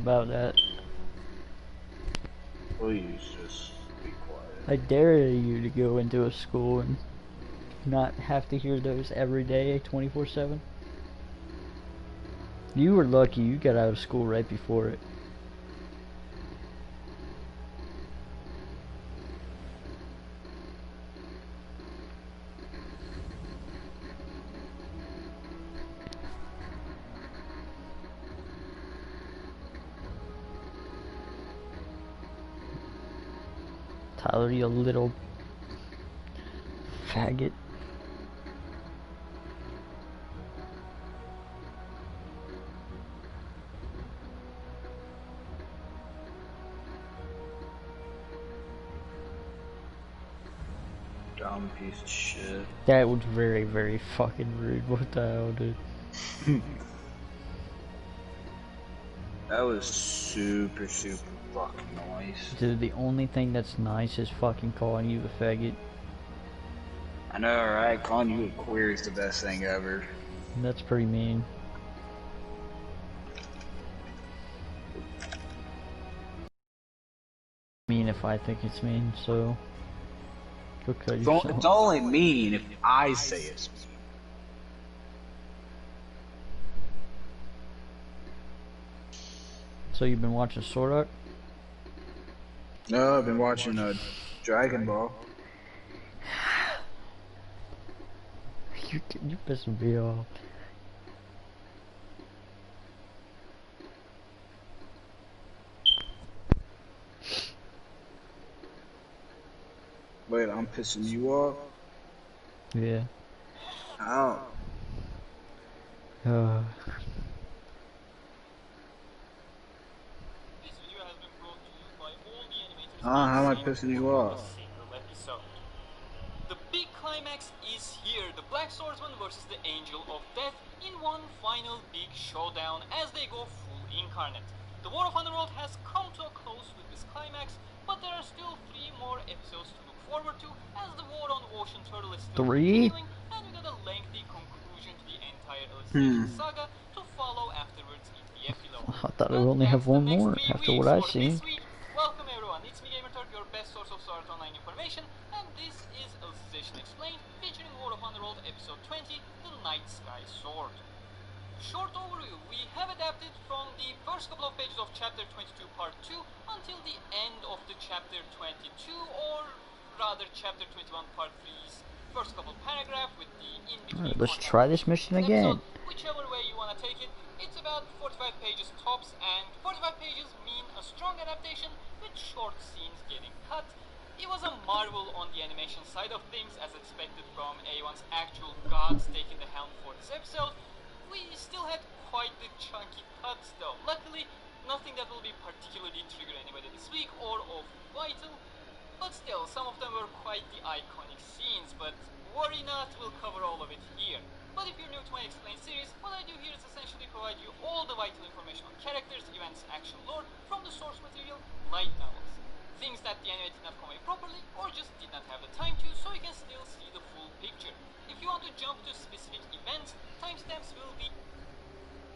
about that. Please just be quiet. I dare you to go into a school and not have to hear those every day, 24/7. You were lucky you got out of school right before it. Tyler, you little faggot. Dumb piece of shit. That was very, very fucking rude. What the hell, dude? That was super fucking nice. Dude, the only thing that's nice is fucking calling you a faggot. I know, right? Calling you a queer is the best thing ever. That's pretty mean. Mean if I think it's mean, so go cut yourself. It's only mean if I say it's mean. So you've been watching Sword Art? No, I've been watching Dragon Ball. You pissing me off. Wait, I'm pissing you off? Yeah. How? How am I pissing you off? The big climax is here, the Black Swordsman versus the Angel of Death in one final big showdown as they go full incarnate. The War of Underworld has come to a close with this climax, but there are still 3 more episodes to look forward to as the war on Ocean Turtle is still continuing, and we got a lengthy conclusion to the entire Alicization saga to follow afterwards in the epilogue. I thought I would only have one more after what I've seen. Welcome everyone, it's me GamerTurk, your best source of Sword Art Online information, and this is Alicization Explained, featuring War of Underworld Episode 20, The Night Sky Sword. Short overview, we have adapted from the first couple of pages of Chapter 22 Part 2 until the end of the Chapter 22, or rather Chapter 21 Part 3's first couple paragraph with the in-between. Let's try this mission again. Whichever way you want to take it, it's about 45 pages tops, and 45 pages mean a strong adaptation with short scenes getting cut. It was a marvel on the animation side of things, as expected from A1's actual gods taking the helm for this episode. We still had quite the chunky cuts though. Luckily, nothing that will be particularly trigger anybody this week or of vital. But still, some of them were quite the iconic scenes, but worry not, we'll cover all of it here. But if you're new to my Explain series, what I do here is essentially provide you all the vital information on characters, events, action, lore from the source material, light novels. Things that the anime did not convey properly, or just did not have the time to, so you can still see the full picture. If you want to jump to specific events, timestamps will be...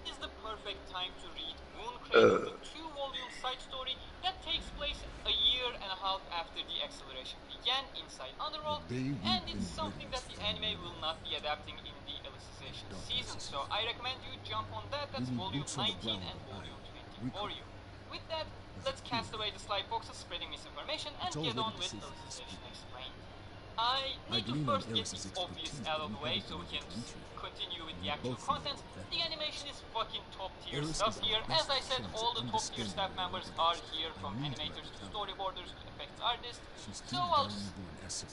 This is the perfect time to read Mooncradle, the 2-volume side story that takes place a year and a half after the acceleration began inside Underworld, and it's something that the anime will not be adapting in the Alicization season, so I recommend you jump on that. That's volume 19 and volume 20 for you. With that, let's cast away the slide boxes spreading misinformation and get on with Alicization Explained. I need to first get the obvious out of the way so we can continue with the actual content. The animation is fucking top tier stuff here. As I said, all the top tier staff members are here, from animators to storyboarders to effects artists. So I'll just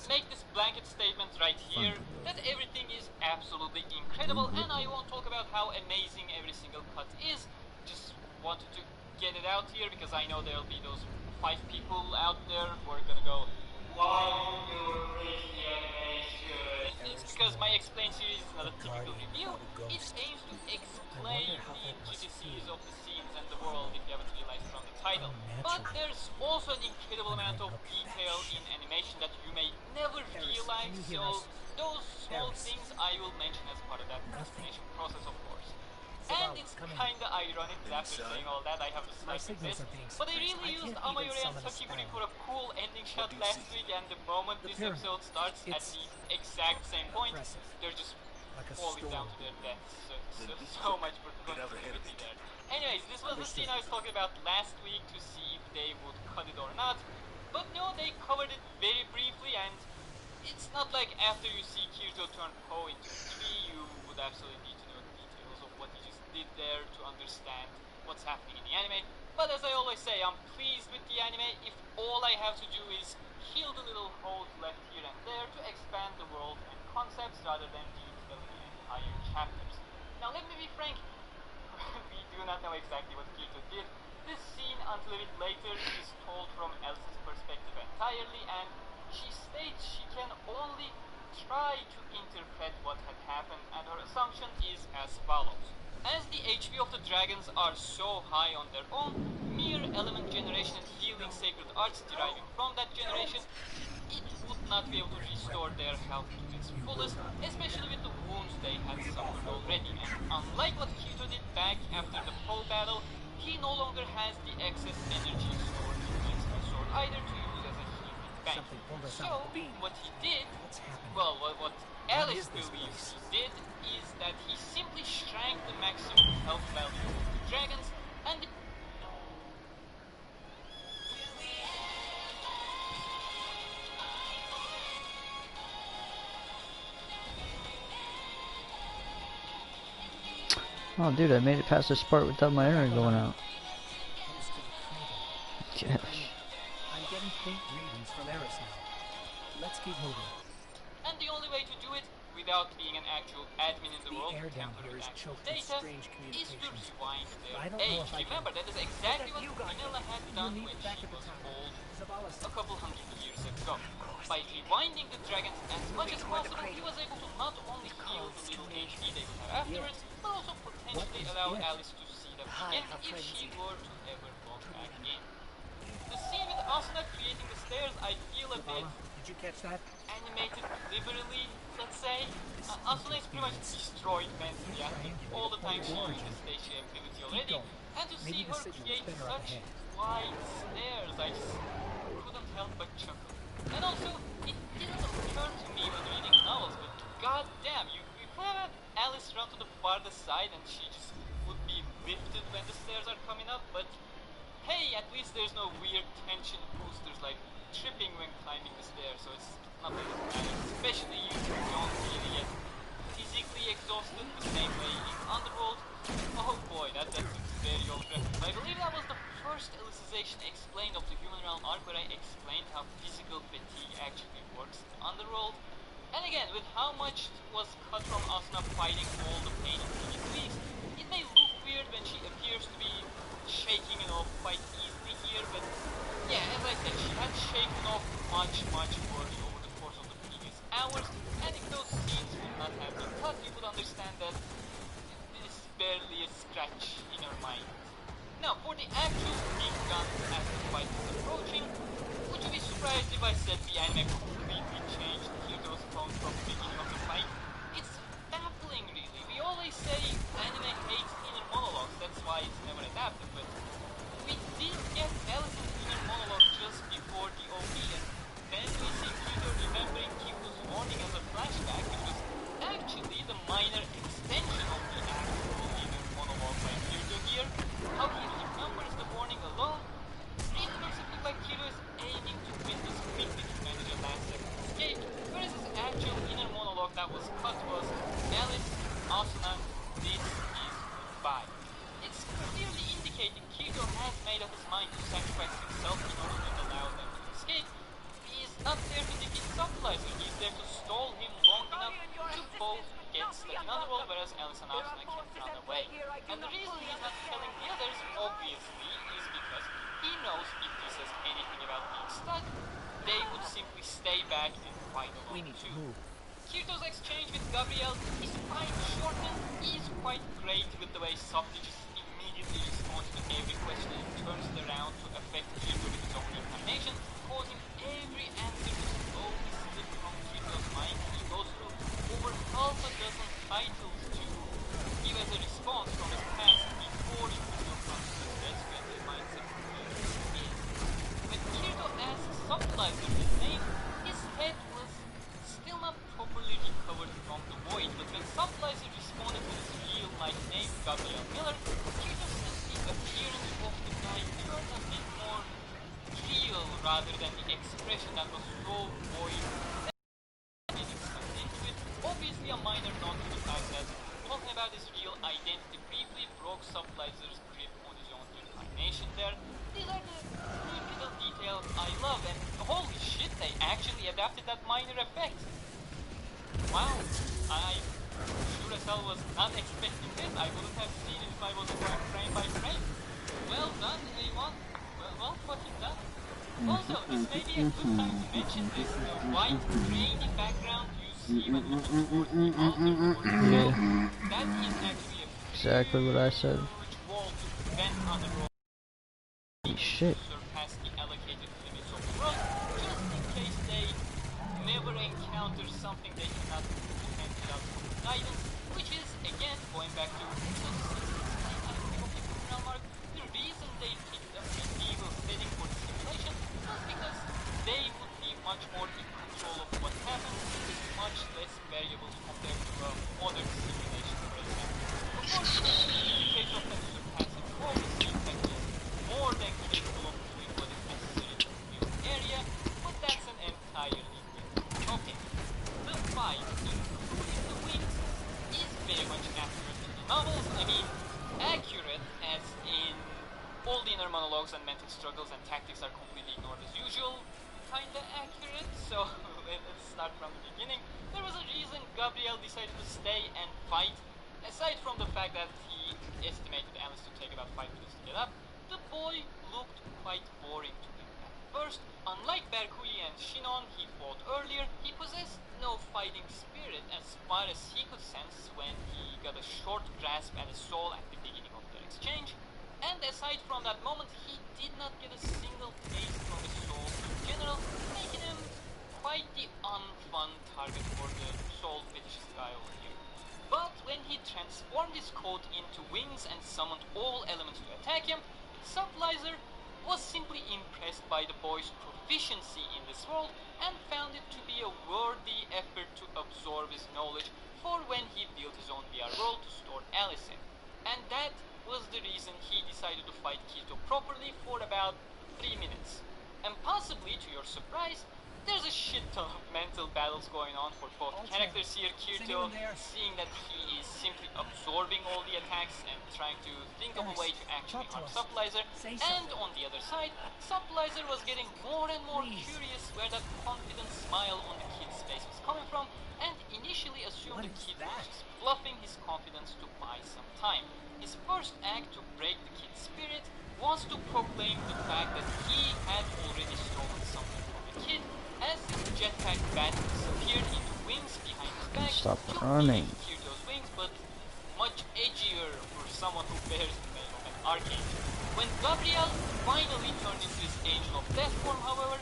make this blanket statement right here that everything is absolutely incredible, and I won't talk about how amazing every single cut is. Just wanted to get it out here because I know there'll be those 5 people out there who are gonna go, why do you rate the animation? It's because my Explain series is not a typical review. It aims to explain the intricacies of the scenes and the world, if you haven't realized from the title. But there's also an incredible amount of detail in animation that you may never realize, so those small things I will mention as part of that explanation process, of course. And it's kinda ironic that after saying all that I have to start with this, but I really used Amayuri and Sakiguri for a cool ending shot last week, and the moment this episode starts at the exact same point, they're just falling down to their deaths. So much for continuity there. Anyways, this was the scene I was talking about last week to see if they would cut it or not, but no, they covered it very briefly, and it's not like after you see Kirito turn Po into a tree, you would absolutely need to know the details of what he just did there to understand what's happening in the anime. But as I always say, I'm pleased with the anime if all I have to do is fill the little holes left here and there to expand the world and concepts rather than detailing entire chapters. Now let me be frank, we do not know exactly what Kirito did. This scene, until a bit later, is told from Alice's perspective entirely, and she states she can only try to interpret what had happened, and her assumption is as follows. As the HP of the dragons are so high on their own, mere element generation and healing sacred arts deriving from that generation, it would not be able to restore their health to its fullest, especially with the wounds they had suffered already. And unlike what Kirito did back after the Po battle, he no longer has the excess energy stored in his sword either to use as a healing bank. So, what he did, well, what Alice believes he did, is that he simply shrank the maximum health value of the dragons, and Oh, dude, I made it past this part without my internet going out. Gosh. I'm getting faint readings from Eris now. Let's keep moving. And the only way to do it, without being an actual admin in the world air down tamper here with is actual choked with data, strange is to communications. rewind I their don't know age. if I can- Remember, that is exactly what Vanilla had done meet when back she at the was tower. old Zavala's a couple hundred years ago. By rewinding the dragons as much as possible, he was able to not only heal the little HP they would have afterwards, but also potentially allow Alice to see them again if she were to ever walk back in. The scene with Asuna creating the stairs, I feel a bit Did you catch that? animated liberally, let's say. Asuna is pretty much destroyed mentally after all the time she used the station ability already, and to see her create such wide stairs, I just couldn't help but chuckle. And also, it didn't occur to me when reading novels, but goddamn, you could have had Alice run to the farthest side and she just would be lifted when the stairs are coming up, but hey, at least there's no weird tension boosters like tripping when climbing the stairs, so it's not like it matters, especially you don't really get physically exhausted the same way in Underworld. Oh boy, that's a very old reference. I believe that was the first elucidation explained of the Human Realm arc where I explained how physical fatigue actually works in Underworld. And again, with how much was cut from Asuna fighting all the pain in previous weeks, it may look weird when she appears to be shaking it off quite easily here, but yeah, as I said, she had shaken off much worse over the course of the previous hours, and if those scenes would not have been cut, you would understand that this is barely a scratch in her mind. Now, for the actual big guns as the fight is approaching, would you be surprised if I said the anime completely changed Kirito's tone from the beginning of the fight? It's baffling, really. We always say anime hates inner monologues, that's why it's never adapted, but we did get Alice's inner monologue just before the OP, and then we see Kirito remembering Kiku's warning as a flashback, which was actually the minor extension of the actual inner monologue by Kirito here. How he remembers the warning alone, it makes it look like Kirito is aiming to win this quickly to manage a last-second escape, whereas his actual inner monologue that was cut was, Alice, Asuna, this is goodbye. It's clearly indicating Kirito has made up his mind to sacrifice himself in order to allow them to escape. He is not there to defeat Subtilizer, he's there to stall him long enough to both get stuck in Underworld, whereas Alice and Asuna can run away. And the reason he's not telling the others, obviously, is because he knows if he says anything about being stuck, they would simply stay back and fight alone too. Kirito's exchange with Gabrielle, despite shortened, is quite great with the way Softy just immediately responds to every question and turns it around to affect Kirito with his own incarnation, causing every answer to slowly slip from Kirito's mind. He goes through over half a dozen titles to give as a response from his rather than the expression that was so void and explained into it. Obviously a minor note to the fact that talking about his real identity briefly broke Supplizer's grip on his own incarnation there. These are the little details I love, and holy shit, they actually adapted that minor effect. Wow, I sure as hell was not expecting this. I wouldn't have seen it if I wasn't going frame by frame. Well done, A1. Well fucking done. Also, this may be a good time to mention this. The white, grainy background you see when looking towards the altar or the wall, that is actually a Exactly what I said. huge wall to prevent other roles Holy shit. to surpass the allocated limits of the world, just in case they never encounter something they cannot defend without guidance, which is, again, going back to the reason they picked a medieval setting for the simulation was because they would be much more in control of what happens with much less variables compared to a modern simulation, for example. Of course, in the case of them surpassing all the syntax is more than capable of doing what is necessary to build area, but that's an entirely different topic. The fight, including the wings, is very much accurate to the novels. I mean, accurate as in all the inner monologues and mental struggles and tactics are completely ignored as usual. Kinda accurate, so let's start from the beginning. There was a reason Gabriel decided to stay and fight. Aside from the fact that he estimated Alice to take about 5 minutes to get up, the boy looked quite boring to him at first. Unlike Berkuli and Shinon he fought earlier, he possessed no fighting spirit as far as he could sense when he got a short grasp at his soul at the beginning of their exchange. And aside from that moment, he did not get a single taste from his soul in general, making him quite the unfun target for the soul fetishist guy over here. But when he transformed his coat into wings and summoned all elements to attack him, Supplizer was simply impressed by the boy's proficiency in this world and found it to be a worthy effort to absorb his knowledge for when he built his own VR world to store Alice in. And that was the reason he decided to fight Kirito properly for about 3 minutes. And possibly, to your surprise, there's a shit ton of mental battles going on for both characters here. Kirito seeing that he is simply absorbing all the attacks and trying to think of a way to actually harm Supplizer. And on the other side, Supplizer was getting more and more curious where that confident smile on the kid's face was coming from, and initially assumed the kid was just bluffing his confidence to buy some time. His first act to break the kid's spirit was to proclaim the fact that he had already stolen something from the kid, as his jetpack bat disappeared into wings behind his back. Stop to running. Kirito's wings, but much edgier for someone who bears the name of an archangel. When Gabriel finally turned into his angel of death form, however,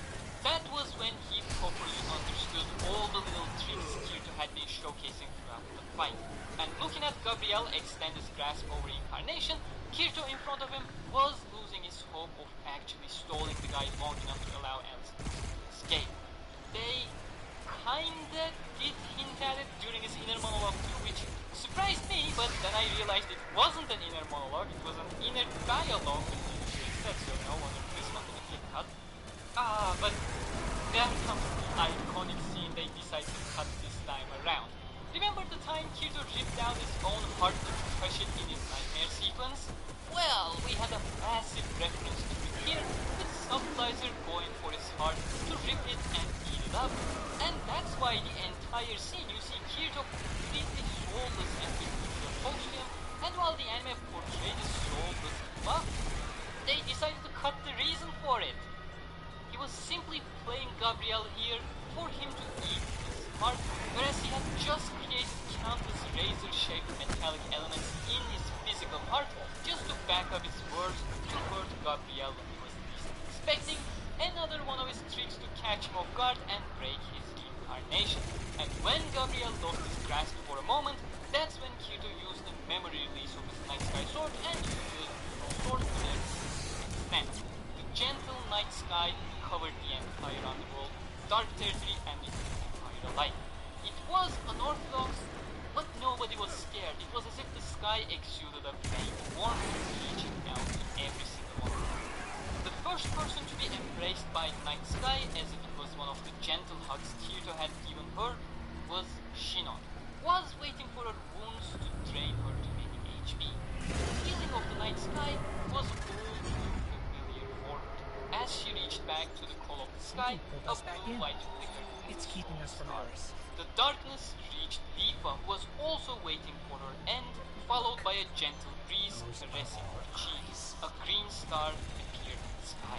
that was when he properly understood all the little tricks Kirito had been showcasing throughout the fight. And looking at Gabriel extend his grasp over incarnation, Kirito in front of him was losing his hope of actually stalling the guy long enough to allow Alice to escape. They kinda did hint at it during his inner monologue too, which surprised me, but then I realized it wasn't an inner monologue, it was an inner dialogue with the instead, so no wonder this one didn't get cut. But there comes the iconic scene they decide to cut this time around. Remember the time Kirito ripped out his own heart to crush it in his nightmare sequence? Well, we had a massive reference to it here, with Supplizer going for his heart to rip it and eat it up. And that's why the entire scene you see Kirito completely soulless and with Kirito talks to him, and while the anime portrayed his soulless buff, they decided to cut the reason for it. He was simply playing Gabriel here for him to eat his heart, whereas he had just created countless razor-shaped metallic elements in his physical heart just to back up his words to hurt Gabriel when he was least expecting, another one of his tricks to catch him off guard and break his incarnation. And when Gabriel lost his grasp for a moment, that's when Kirito used the memory release of his Night Sky sword and used the sword to their extent. The gentle night sky covered the entire underworld, dark territory, and the empire alike. It was unorthodox, but nobody was scared. It was as if the sky exuded a faint warmth reaching out to every single one of them. The first person to be embraced embraced by Night Sky as if it was one of the gentle hugs Kirito had given her, was Shinon. Was waiting for her wounds to drain her remaining HP. The feeling of the Night Sky was all too familiar for her. As she reached back to the call of the sky, a blue light flickered. It's keeping us from Eris. The darkness reached Lifa, who was also waiting for her end, followed by a gentle breeze caressing her cheeks. A green star appeared in the sky.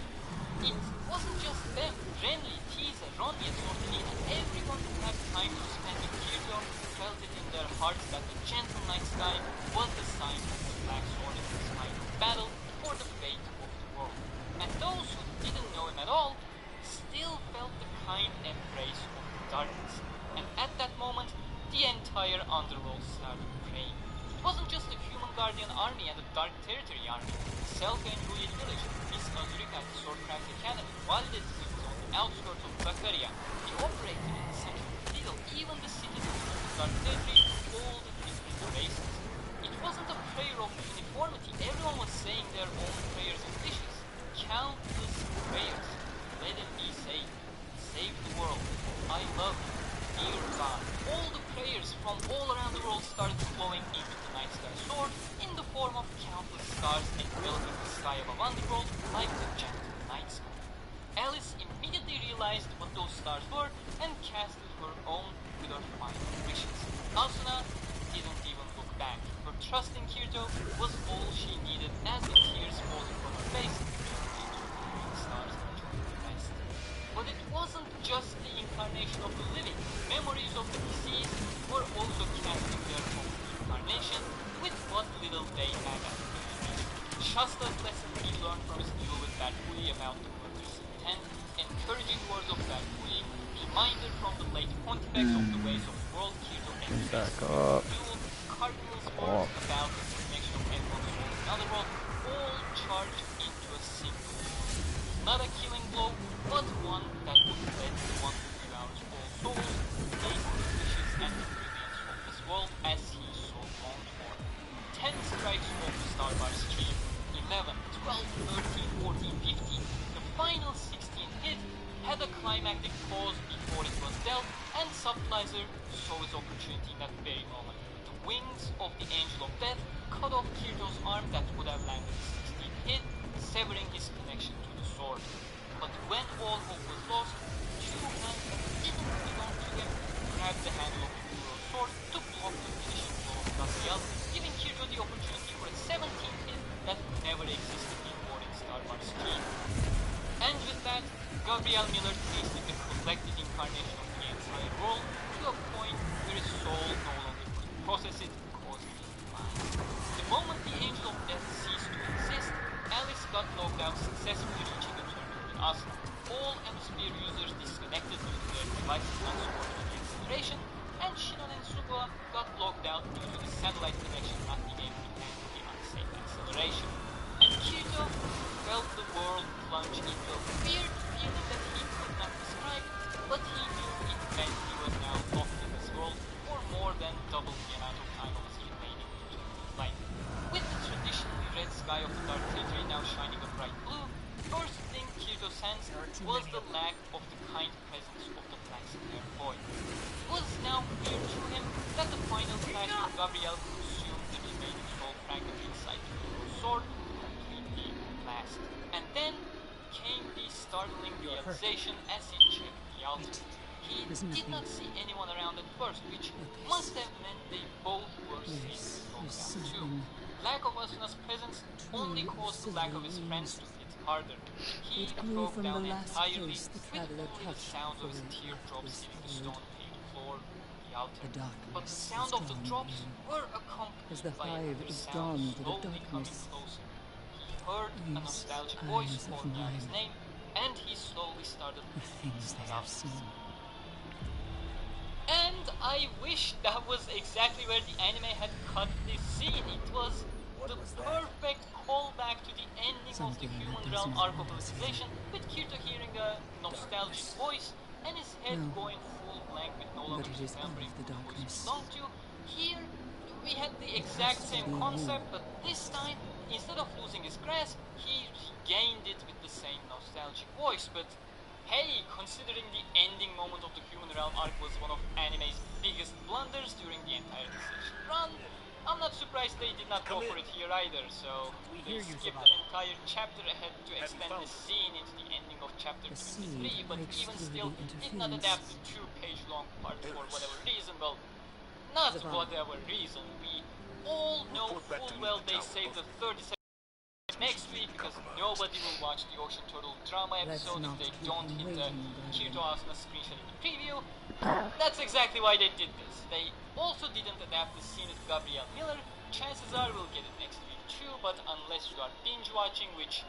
It wasn't just them. Renly, Tiza, Ronja, Sortolina, everyone who had time to spend with Kirito felt it in their hearts that the gentle night sky was the sign of the Black Sword in this final battle for the fate of the world. And those who didn't know him at all still felt the kind embrace of the darkness. And at that moment, the entire underworld started praying. It wasn't just the Human Guardian Army and the Dark Territory Army. Selka and Ruil Village, Miss Azurika and the Swordcraft Academy, Valdez was on the outskirts of Zakaria, the Operator in the center of the Needle, even the citizens of the Dark Territory, all the different races. It wasn't a prayer of uniformity, everyone was saying their own prayers and wishes. Countless prayers. Let it be saved. Save the world. I love you. Dear God. All the prayers from all around the world started flowing into the Night Sky Sword in the form of countless stars enveloping the sky above Underworld like the gentle night sky. Alice immediately realized what those stars were and casted her own with her final wishes. Asuna didn't even look back. Her trust in Kirito was all she needed as the tears falling from her face turned into green stars and joined the rest. But it wasn't just the incarnation of the living. Memories of the deceased were also casting their own incarnation with what little they had at their disposal. Shasta's lesson he learned from his duel with Barkuli about the murderous intent, encouraging words of Barkuli, reminder from the late pontifex of the ways of the world Kirito and Back up. duel, Cardinal's words about the connection of everyone's soul and another world, all charged into a single blow. Not a killing blow, but one that would lead the one who devours all souls, place the wishes and the brilliance of this world as he so longed for. 10 strikes off the Starbar stream, 11, 12, 13, 14, 15, the final 16 hit had a climactic pause before it was dealt, and Subtlizer saw his opportunity in that very moment. The wings of the Angel of Death cut off Kirito's arm that would have landed the 16th hit, severing his connection to the sword. But when all hope was lost, two hands that didn't belong to him grabbed the handle of the Kuro's sword to block the finishing blow of Gabriel, giving Kirito the opportunity for a 17th hit that never existed before in Starbar Stream. And with that, Gabriel Miller tasted the collective incarnation of the entire world to a point where his soul no longer could process it, causing him to lie. The moment the Angel of Death ceased to exist, Alice got logged out, successfully reaching the terminal with Asuna. All Hemisphere users disconnected due to their devices unsupported the acceleration, and Shinon and Sugua got logged out due to the satellite connection not being able to handle the unsafe acceleration. And Kirito felt the world plunge into a weird feeling that he could not describe, but he knew it meant he was now locked in this world for more than double the amount of time of his remaining life. With the traditionally red sky of the Dark Territory now shining a bright blue, first thing Kirito sensed was the lack of the kind presence of the flaxen-haired boy. It was now clear to him that the final clash with Gabriel consumed the remaining soul fragment inside Kiro's sword completely last. And then came the startling realization as he checked the altitude. He did not see anyone around at first, which must have meant they both were safely locked down too. Lack of Asuna's presence only caused the lack of his friends to hit harder. He broke down entirely with only the sounds of his teardrops hitting the stone-paved floor of the altar. But the sound of the drops were accompanied by another sound slowly coming closer. He heard a nostalgic voice calling out his name, and he slowly started listening out. And I wish that was exactly where the anime had cut this scene. It was the perfect callback to the ending of the Human Realm arc of Civilization, with Kirito hearing a nostalgic voice and his head going full blank with no longer remembering who the voice belonged to. Here, we had the exact same concept, but this time, instead of losing his grasp, he regained it with the same nostalgia. nostalgic voice, but hey, considering the ending moment of the Human Realm arc was one of anime's biggest blunders during the entire decision run, I'm not surprised they did not go for it here either, so they skipped an entire chapter ahead to extend the scene into the ending of chapter 23, but even still did not adapt the 2-page long part for whatever reason. Well, not whatever reason, we all know full well they saved the 37 next week because nobody will watch the Ocean Turtle drama episode if they don't hit the Kirito Asuna screenshot in the preview. That's exactly why they did this. They also didn't adapt the scene with Gabrielle Miller. Chances are we'll get it next week too, but unless you are binge watching, which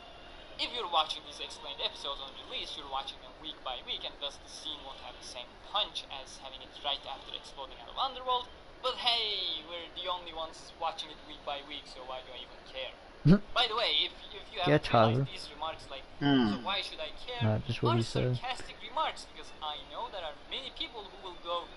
if you're watching these explained episodes on release, you're watching them week by week, and thus the scene won't have the same punch as having it right after exploding out of Underworld. But hey, we're the only ones watching it week by week, so why do I even care? By the way, if you haven't realized these remarks like, so why should I care, just what are he said. sarcastic remarks, because I know there are many people who will go,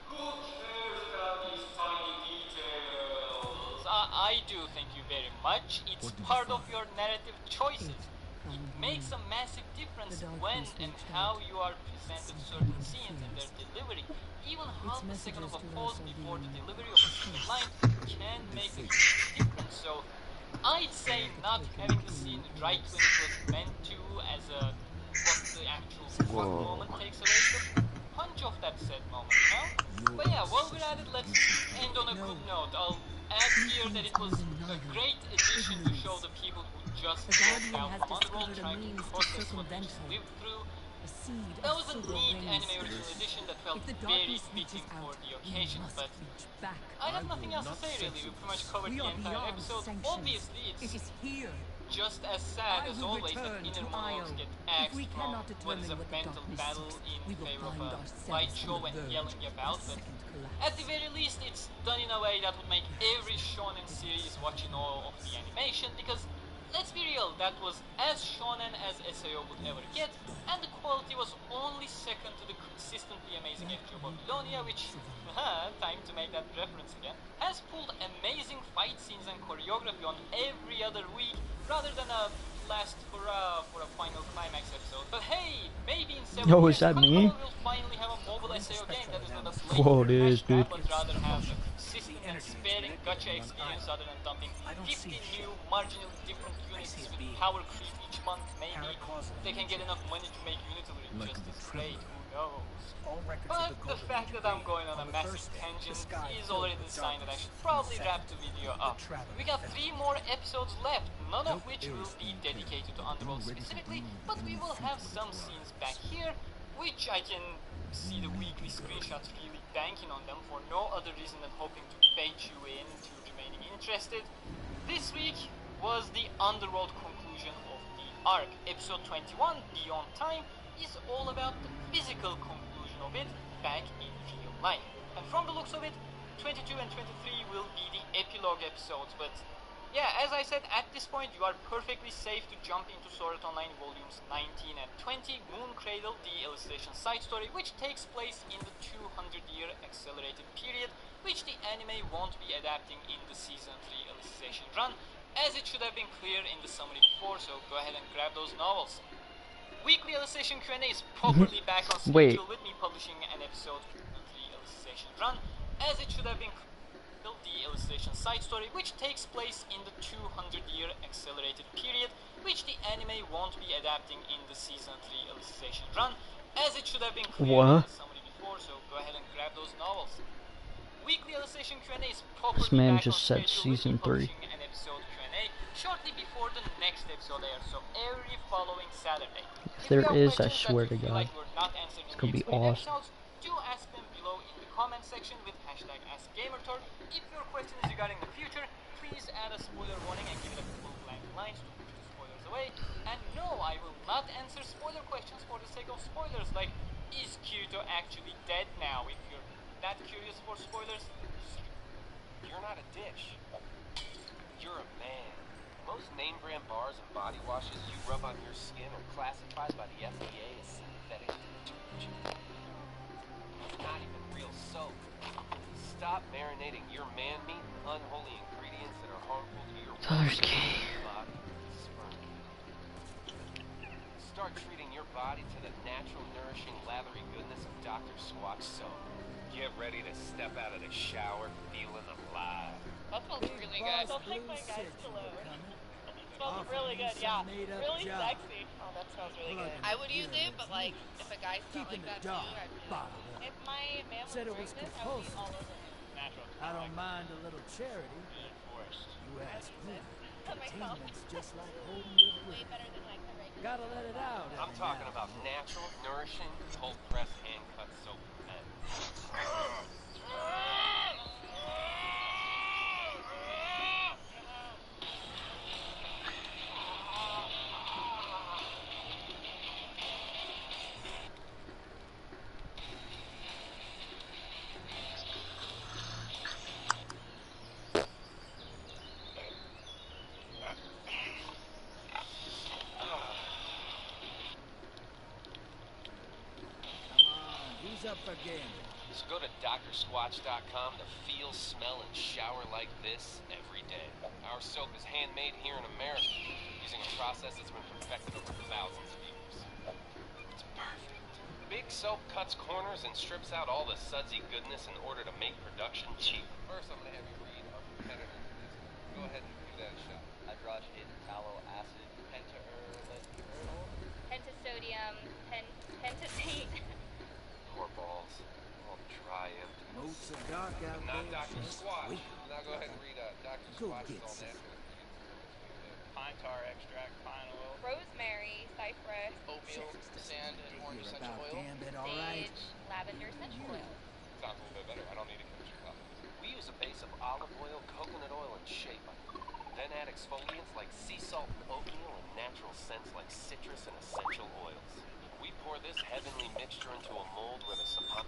who cares about these tiny details? I do thank you very much. It's part of your narrative choices. It makes a massive difference when and how you are presented certain scenes and their delivery. Even half a second of a pause before the delivery of a single line can make a huge difference. So I'd say not having the scene right when it was meant to, as a what the actual fuck moment takes away the punch of that said moment, huh? But yeah, while we're at it, let's end on a good note. I'll add here that it was a great addition to show the people who just dropped out from Underworld trying to process what they just lived through. That was a neat anime original edition that felt very fitting for the occasion, but I have nothing else to say really. We pretty much covered the entire episode. Obviously, it's just as sad as always that inner monologues get axed from what is a mental battle in favor of a light show and yelling about, but at the very least it's done in a way that would make every shonen series watch in awe of the animation, because let's be real, that was as shonen as SAO would ever get, and the quality was only second to the consistently amazing FGO Babylonia, which, time to make that reference again, has pulled amazing fight scenes and choreography on every other week, rather than a last hurrah for a final climax episode. But hey, maybe in 7 years, Is that me? we'll finally have a mobile SAO game that is not a Whoa, it is, dude. but rather have a consistent and sparing gacha experience rather than dumping 50 new, marginally different units with power creep each month. Maybe they can get enough money to make Unitary just as great, who knows. But the fact that I'm going on a massive tangent is already the sign that I should probably wrap the video up. We got 3 more episodes left, none of which will be dedicated to Underworld specifically, but we will have some scenes back here, which I can see the weekly screenshots really banking on them for no other reason than hoping to bait you into remaining interested. This week was the Underworld conclusion of the arc. Episode 21, Beyond Time, is all about the physical conclusion of it back in real life. And from the looks of it, 22 and 23 will be the epilogue episodes, but yeah, as I said, at this point you are perfectly safe to jump into Sword Art Online volumes 19 and 20, Moon Cradle, the illustration side story, which takes place in the 200-year accelerated period, which the anime won't be adapting in the season 3 illustration run, as it should have been clear in the summary before, so go ahead and grab those novels. Weekly illustration Q&A is properly back on schedule with me publishing an episode of the illustration run, as it should have been the illustration side story, which takes place in the 200-year accelerated period, which the anime won't be adapting in the season 3 illustration run, as it should have been clear in the summary before, so go ahead and grab those novels. Weekly illustration Q&A is properly This man back just on said schedule season with me 3. publishing an episode Q&A shortly before the next episode airs, so every following Saturday. If there you have is, I questions swear that to you feel God, like were not answered in it's the gonna be explained awesome. episodes, do ask them below in the comment section with hashtag AskGamerTalk. If your question is regarding the future, please add a spoiler warning and give it a full blank lines to push the spoilers away. And no, I will not answer spoiler questions for the sake of spoilers, like, is Kirito actually dead now? If you're that curious for spoilers, you're not a dish. You're a man. Most name brand bars and body washes you rub on your skin are classified by the FDA as synthetic detergent. Not even real soap. Stop marinating your man meat in unholy ingredients that are harmful to your Father's gay. body and sperm. start treating your body to the natural, nourishing, lathery goodness of Dr. Squatch soap. Get ready to step out of the shower feeling alive. That smells really good. Don't take my guys to load. It smells really good, yeah. Really sexy. Oh, that smells really good. I would use it, but like, if a guy smelled like that too, I'd be like, If my man Said it was was doing this, I would be compulsory. all over it. Natural. I don't mind a little charity, but you ask me. On myself. Containment's just like holding your Way breath. better than like the regular. Gotta let it out. I'm every talking now about and then. natural, nourishing, cold press hand cut soap for men. Come on, who's up for gambling? So go to drsquatch.com to feel, smell, and shower like this every day. Our soap is handmade here in America using a process that's been perfected over thousands of years. It's perfect. Big soap cuts corners and strips out all the sudsy goodness in order to make production cheap. First, I'm going to have you read our competitor. Go ahead and give that a shot. Hydrogenated tallow acid, Pentasodium, pentasate. Poor balls. All dry, empty. Moats are dark out Not there. Dr. just Squatch. wait. Now go ahead and read Dr. Go Squatch. get It's all some. natural. Pine tar extract, pine oil. Rosemary, cypress, oatmeal, sand, and orange You're essential about oil. gambit, all right? sage, lavender essential oil. Sounds a little bit better. I don't need a chemistry class. We use a base of olive oil, coconut oil, and shea butter. Then add exfoliants like sea salt and oatmeal and natural scents like citrus and essential oils. We pour this heavenly mixture into a mold where the sapon...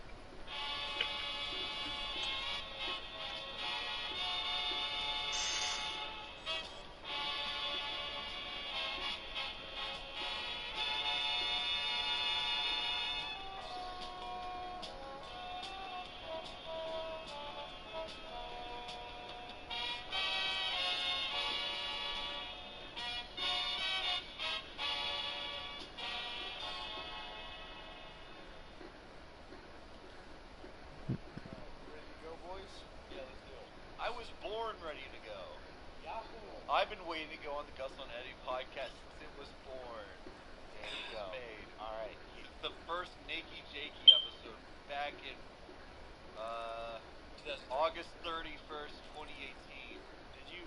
Ready to go, boys? Yeah, let's do it. I was born ready to go. Yahoo! I've been waiting to go on the Gus on Eddie podcast since it was born. There you go. Made. Alright. The first Nakey Jakey episode back in August 31st, 2018.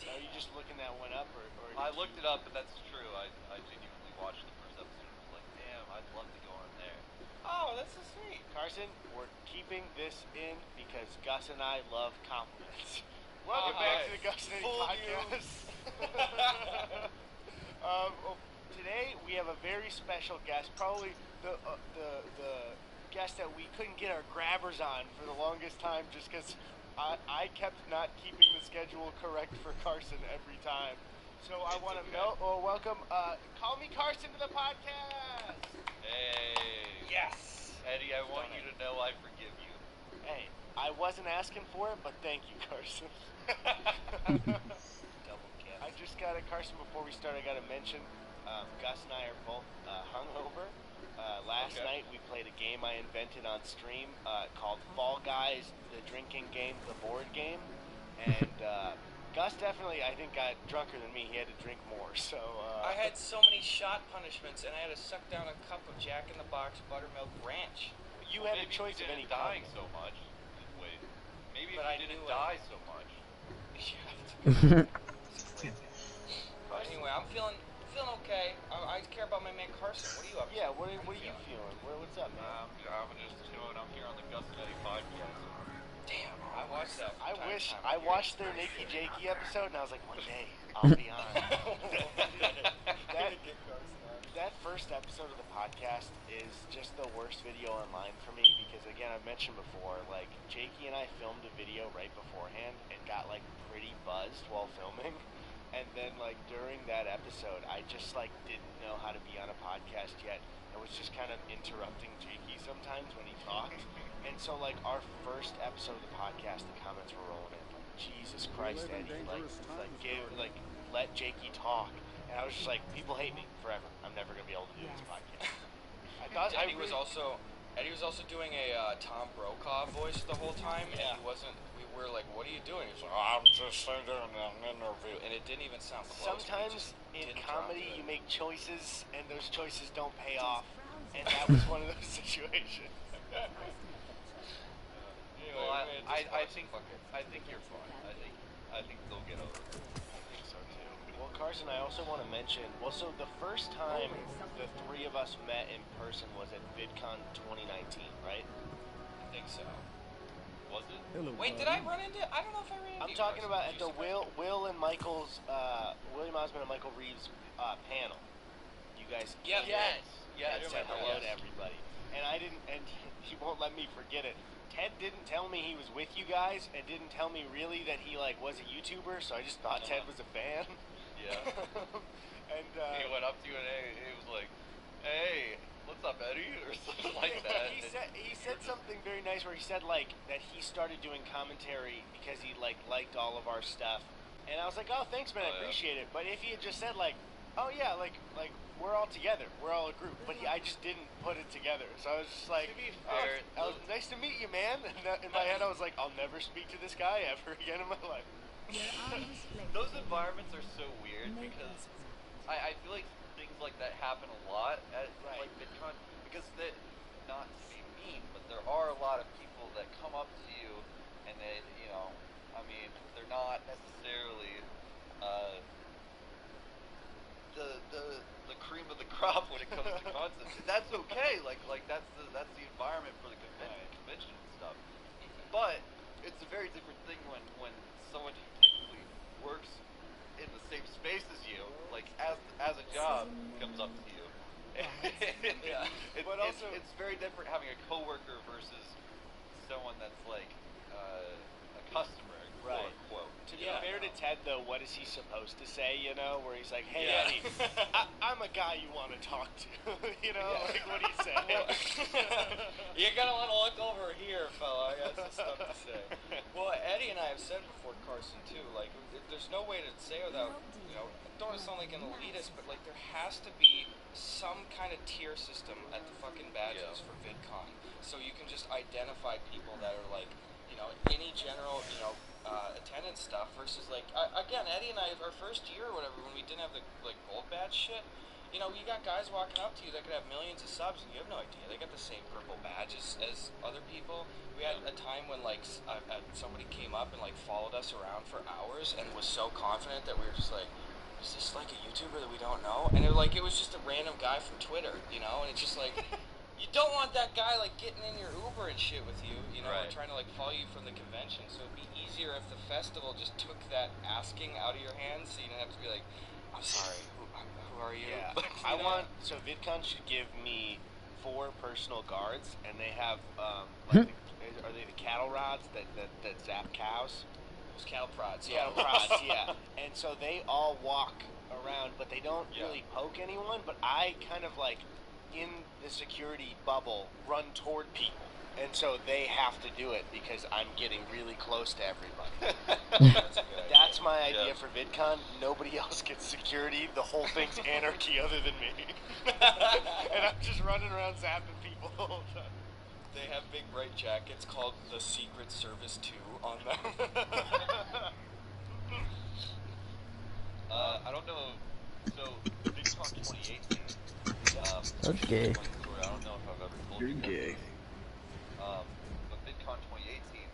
Are you just looking that one up, or I looked it up, but that's true. I genuinely watched the first episode and was like, damn, I'd love to go on there. Oh, that's so sweet. Carson, we're keeping this in because Gus and I love compliments. Welcome back to the Gus and Eddie podcast. Today we have a very special guest, probably the guest that we couldn't get our grabbers on for the longest time, just because I kept not keeping the schedule correct for Carson every time. So I want to welcome, call me Carson to the podcast. Hey. Yes. Eddie, I want you to know I forgive you. Hey, I wasn't asking for it, but thank you, Carson. Double gift. I just got it, Carson. Before we start, I got to mention, Gus and I are both hungover. Last night we played a game I invented on stream called Fall Guys, the drinking game, the board game, and Gus definitely, I think, got drunker than me. He had to drink more, so... I had so many shot punishments, and I had to suck down a cup of Jack in the Box buttermilk ranch. You had a choice of any dying kind. so much. Wait, maybe But if I you didn't knew die so much. But anyway, I'm feeling okay. I care about my man Carson. What are you up to? Yeah, what are you feeling? What's up, man? I'm just chilling. I'm here on the Gus and Eddie podcast. Damn, I watched that. I from time to wish time. I watched their Nakey Jakey episode, and I was like, one day I'll be on. that first episode of the podcast is just the worst video online for me because, again, I've mentioned before, like, Jakey and I filmed a video right beforehand and got, like, pretty buzzed while filming. And then, like, during that episode, I just, like, didn't know how to be on a podcast yet. I was just kind of interrupting Jakey sometimes when he talked. And so, like, our first episode of the podcast, the comments were rolling in. Like, Jesus Christ, Eddie, let Jakey talk. And I was just like, people hate me forever. I'm never gonna be able to do this podcast. I thought Eddie was also doing a Tom Brokaw voice the whole time, and he wasn't. We were like, "What are you doing?" He's like, "I'm just doing an interview," and it didn't even sound close. Sometimes in comedy, you make choices, and those choices don't pay off, and that was one of those situations. Well, I think you're fine. I think they'll get over it. I think so too. Well, Carson, I also want to mention. Well, so the first time the three of us met in person was at VidCon 2019, right? I think so. Was it? Wait, did I run into? I don't know if I ran into. I'm talking about at the Will and Michael's, William Osmond and Michael Reeves panel. You guys, Yes. said hello to everybody, and I didn't, and he won't let me forget it. Ted didn't tell me he was with you guys, and didn't tell me really that he like was a YouTuber, so I just thought Ted was a fan. Yeah. And he went up to you and he was like, "Hey, what's up, Eddie?" or something like that. he said something very nice where he said like that he started doing commentary because he liked all of our stuff, and I was like, "Oh, thanks, man, I appreciate it." But if he had just said like, "Oh yeah, like we're all together, we're all a group," but I just didn't put it together, so I was just like, to be fair, "Oh, nice to meet you, man." And in my head, I was like, "I'll never speak to this guy ever again in my life." Those environments are so weird because I feel like things like that happen a lot at like VidCon because not to be mean, but there are a lot of people that come up to you and they, I mean, they're not necessarily the cream of the crop when it comes to concepts. That's okay. Like that's the environment for the convention and stuff. But it's a very different thing when someone who technically works in the same space as you, like as a job, comes up to you. But also, it's very different having a coworker versus someone that's like a customer, quote unquote. To be fair to Ted, though, what is he supposed to say? Where he's like, "Hey, Yeah. Eddie, I'm a guy you want to talk to." Like what do you say? You're gonna want to look over here, fella. I got some stuff to say. Well, Eddie and I have said before, Carson, too. Like, there's no way to say without, I don't want to sound like an elitist, but like there has to be some kind of tier system at the fucking badges for VidCon, so you can just identify people that are like, any general, attendance stuff versus like, again, Eddie and I, our first year or whatever, when we didn't have the like gold badge shit. You got guys walking up to you that could have millions of subs, and you have no idea. They got the same purple badge as other people. We had a time when like somebody came up and like followed us around for hours and was so confident that we were just like, is this like a YouTuber that we don't know? And it was just a random guy from Twitter, and it's just like, you don't want that guy like getting in your Uber and shit with you, or trying to like follow you from the convention. So it'd be easier if the festival just took that asking out of your hands, so you didn't have to be like, I'm sorry, who are you? Yeah. So VidCon should give me 4 personal guards, and they have are they the cattle rods that zap cows? Those cattle prods, Cattle prods, yeah. And so they all walk around, but they don't really poke anyone. But I kind of like in the security bubble run toward people, and so they have to do it because I'm getting really close to everybody. That's my idea for VidCon. Nobody else gets security. The whole thing's anarchy other than me. And I'm just running around zapping people the whole time. They have big bright jackets called the Secret Service 2 on them. I don't know. So, VidCon 2018. That's gay. I don't know if I've ever told you. You're gay. But VidCon 2018,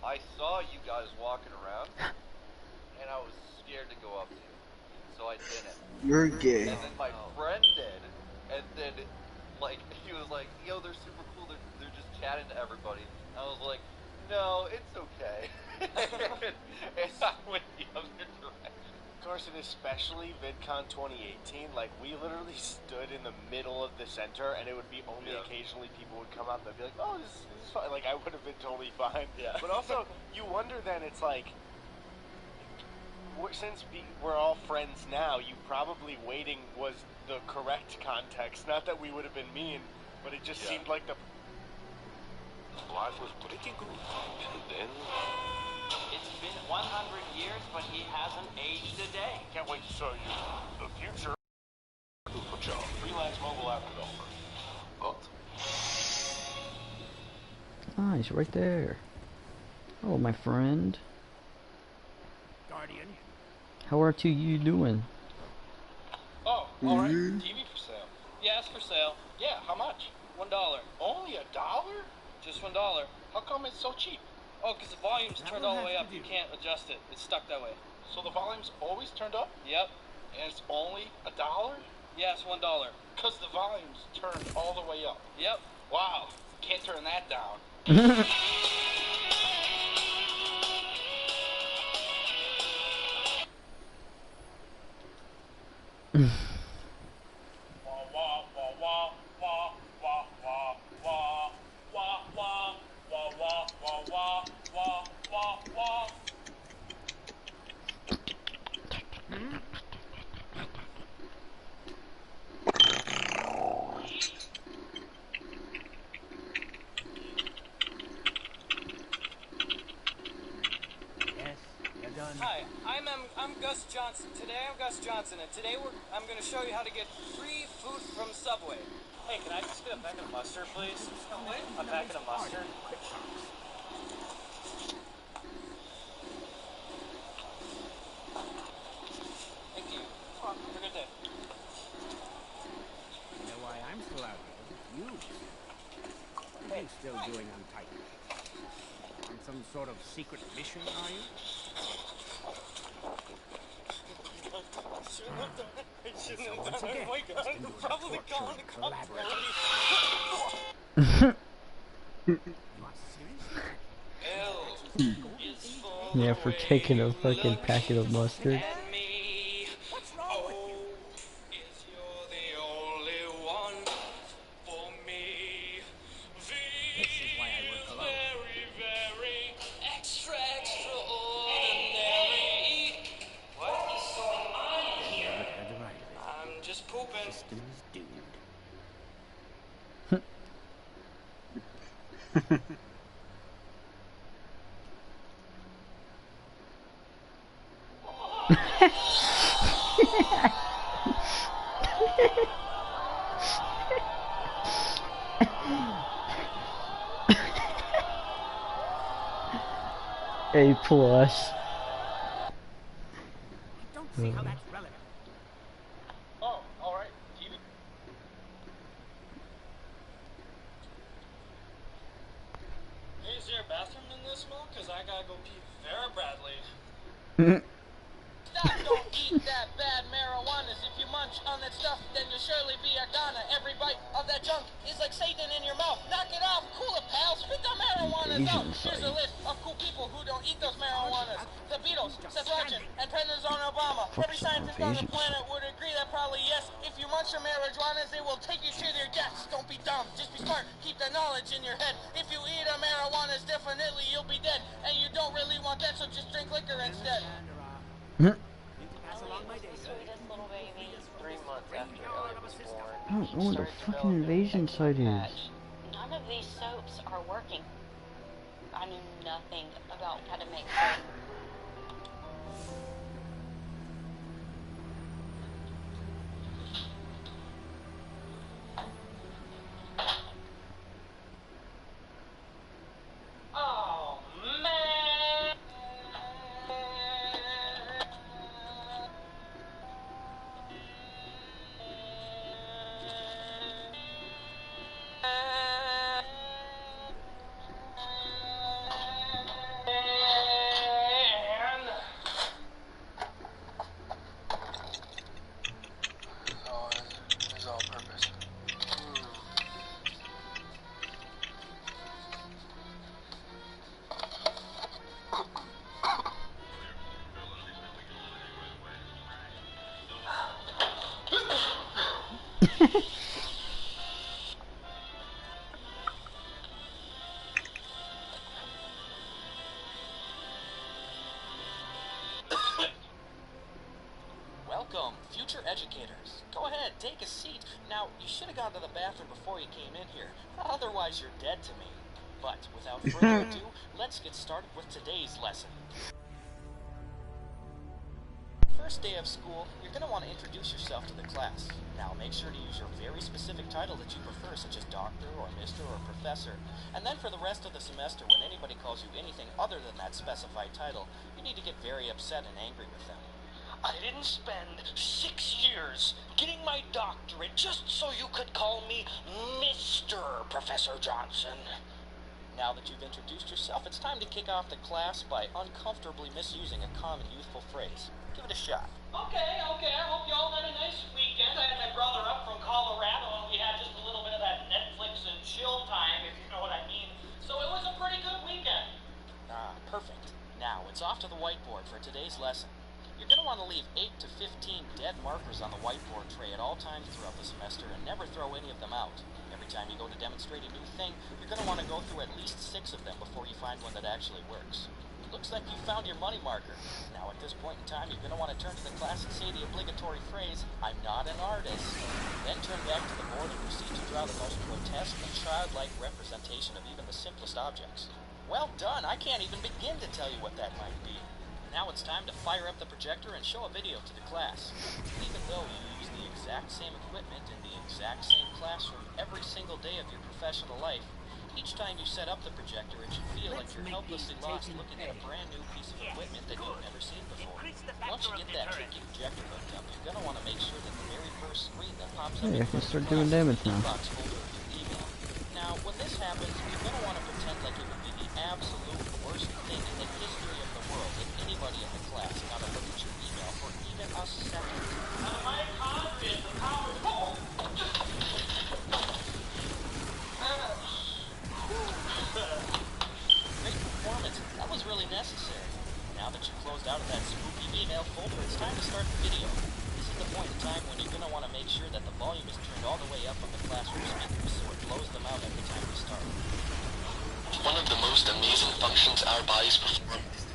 I saw you guys walking around, and I was scared to go up to you, so I didn't. You're gay. And then my friend did, and then like he was like, "Yo, they're super cool. They're just chatting to everybody." I was like, "No, it's okay." And I went the other direction. Carson, especially VidCon 2018, like we literally stood in the middle of the center, and it would be only occasionally people would come up and be like, "Oh, this is fine." Like I would have been totally fine. Yeah. But also, you wonder then, it's like, since we're all friends now, you probably waiting was the correct context. Not that we would have been mean, but it just seemed like the. Life was pretty good. And then It's been 100 years, but he hasn't aged a day. Can't wait to show you the future. Good job. Freelance mobile app developer. Booked. Ah, he's right there. Oh, my friend. Guardian. How are you doing? Oh, alright. TV for sale. Yeah, it's for sale. Yeah, how much? $1. Only $1? Just $1. How come it's so cheap? Oh, because the volume's turned all the way up. You can't adjust it. It's stuck that way. So the volume's always turned up? Yep. And it's only $1? Yeah, it's $1. Because the volume's turned all the way up. Yep. Wow. Can't turn that down. Hi, I'm Gus Johnson. Today I'm Gus Johnson, and today I'm going to show you how to get free food from Subway. Hey, can I just get a packet of mustard, please? A packet of mustard. Thank you. Have a good day. You know why I'm still out here? You. What are you still doing on Titan? On some sort of secret mission, are you? I shouldn't have done it. Oh my God, I'm probably calling the cops already. Yeah, for taking a fucking packet of mustard. What's wrong with you? This is why I work alone. I'm just pooping. System is doomed. A plus. I don't see how that's relevant. Oh, alright. TV. Hey, is there a bathroom in this mall? Cause I gotta go pee very badly. Stop, don't eat that bad marijuana. If you munch on that stuff, then you'll surely be a goner. Every bite of that junk is like Satan in your mouth. Knock it off, cool it, pal. Spit the marijuana out. Here's a list of cool people who don't eat those marijuanas. The Beatles, Seth Rogen, and President Obama. Every scientist on the planet would agree that probably yes. If you munch on marijuanas, they will take you to their deaths. Don't be dumb, just be smart. Keep the knowledge in your head. If you eat a marijuana, definitely you'll be dead. And you don't really want that, so just drink liquor instead. Pass along my day, sir. Sweetest little baby. 3 months after Elliot was born, I don't know what the fucking invasion site is. None of these soaps are working. I knew nothing about how to make soap. Oh, man. Oh, it's all purpose. Welcome, future educators. Go ahead, take a seat. Now, you should have gone to the bathroom before you came in here. Otherwise, you're dead to me. But without further ado, let's get started with today's lesson. First day of school, you're going to want to introduce yourself to the class. Now make sure to use your very specific title that you prefer, such as doctor or mister or professor. And then for the rest of the semester, when anybody calls you anything other than that specified title, you need to get very upset and angry with them. I didn't spend 6 years getting my doctorate just so you could call me Mr. Professor Johnson. Now that you've introduced yourself, it's time to kick off the class by uncomfortably misusing a common youthful phrase. Give it a shot. Okay, I hope you all had a nice weekend. I had my brother up from Colorado, and we had just a little bit of that Netflix and chill time, if you know what I mean. So it was a pretty good weekend. Ah, perfect. Now, it's off to the whiteboard for today's lesson. You're going to want to leave 8 to 15 dead markers on the whiteboard tray at all times throughout the semester and never throw any of them out. Every time you go to demonstrate a new thing, you're going to want to go through at least 6 of them before you find one that actually works. Looks like you found your money marker. Now at this point in time, you're going to want to turn to the class and say the obligatory phrase, "I'm not an artist." Then turn back to the board and proceed to draw the most grotesque and childlike representation of even the simplest objects. Well done! I can't even begin to tell you what that might be. Now it's time to fire up the projector and show a video to the class. Even though you use the exact same equipment in the exact same classroom every single day of your professional life, each time you set up the projector, it should feel like you're helplessly lost looking at a brand new piece of equipment that you've never seen before. Once you get that tricky projector hooked up, you're going to want to make sure that the very first screen that pops up Hey, I can start doing damage now. inbox folder of your email. Now, when this happens, you're going to want to pretend like it would be the absolute worst thing in the history of the world if anybody in the class got a look at your email for even a second. My confidence, the power. Oh! Great performance. That was really necessary. Now that you've closed out of that spooky email folder, it's time to start the video. This is the point in time when you're going to want to make sure that the volume is turned all the way up on the classroom speakers so it blows them out every time we start. One of the most amazing functions our bodies perform is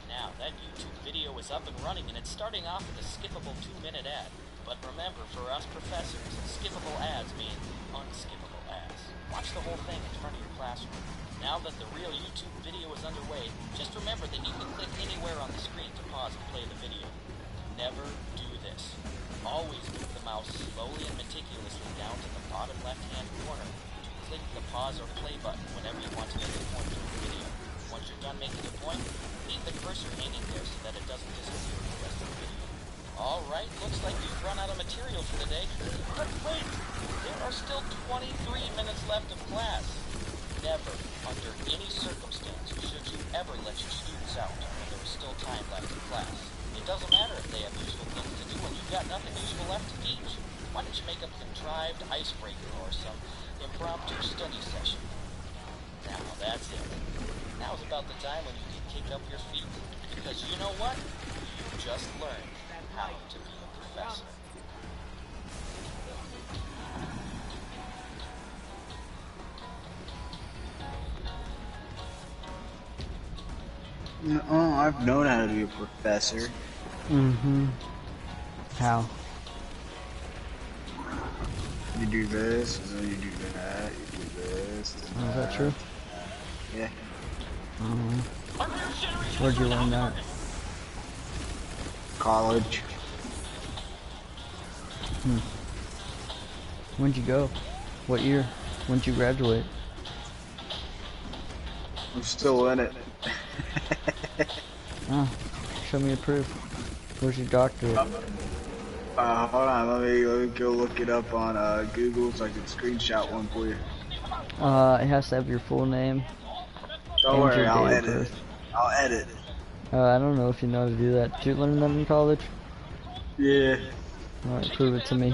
Now, that YouTube video is up and running and it's starting off with a skippable 2-minute ad. But remember, for us professors, skippable ads mean unskippable ads. Watch the whole thing in front of your classroom. Now that the real YouTube video is underway, just remember that you can click anywhere on the screen to pause and play the video. Never do this. Always move the mouse slowly and meticulously down to the bottom left-hand corner to click the pause or play button whenever you want to make a point in the video. Once you're done making a point, leave the cursor hanging there so that it doesn't disappear with the rest of the video. Alright, looks like you've run out of material for the day. But wait! There are still 23 minutes left of class. Never, under any circumstance, should you ever let your students out when there is still time left in class. It doesn't matter if they have useful things to do when you've got nothing useful left to teach. Why don't you make a contrived icebreaker or some impromptu study session? Now that's it. Now's about the time when you can kick up your feet. Because you know what? You just learned how to be a professor. Oh, I've known how to be a professor. Mm-hmm. How? You do this, and then you do that, you do this. Oh, is that true? Yeah. Where'd you learn that? College. When'd you go? What year? When'd you graduate? I'm still in it. Oh, show me your proof. Where's your doctorate? Hold on, let me go look it up on Google so I can screenshot one for you. It has to have your full name. Don't worry, I'll edit. I'll edit. I don't know if you know how to do that. Did you learn that in college? Yeah. Alright, prove it to me.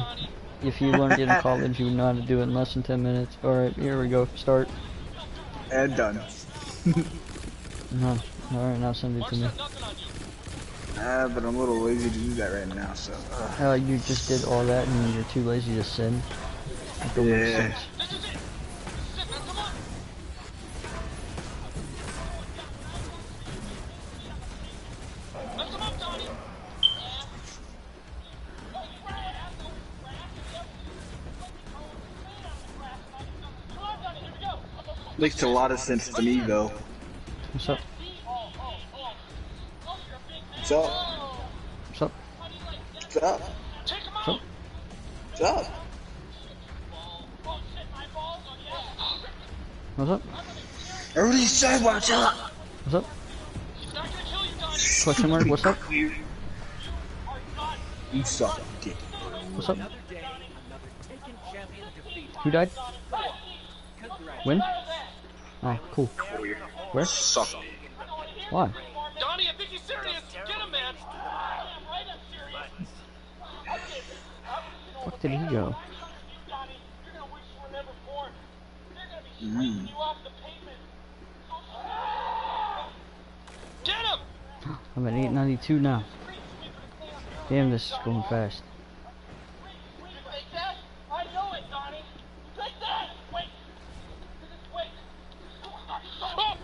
If you learned it in college, you would know how to do it in less than 10 minutes. Alright, here we go. Start. And done. Alright, now send it to me. But I'm a little lazy to do that right now, so. You just did all that and you're too lazy to send? That don't make sense. Makes a lot of sense to me, though. What's up? What's up? What's up? What's up? What's up? What's up? What's up? Everybody say what's up? What's up? Question mark, what's up? You suck dick. What's up? Who died? When? Oh, cool. Where? Suck. Why? Donnie, I think he's serious. Get him, man. Fuck did he go? Get him! I'm at 892 now. Damn, this is going fast. Take that? I know it, Donnie. Take that! Wait. Wait. Oh!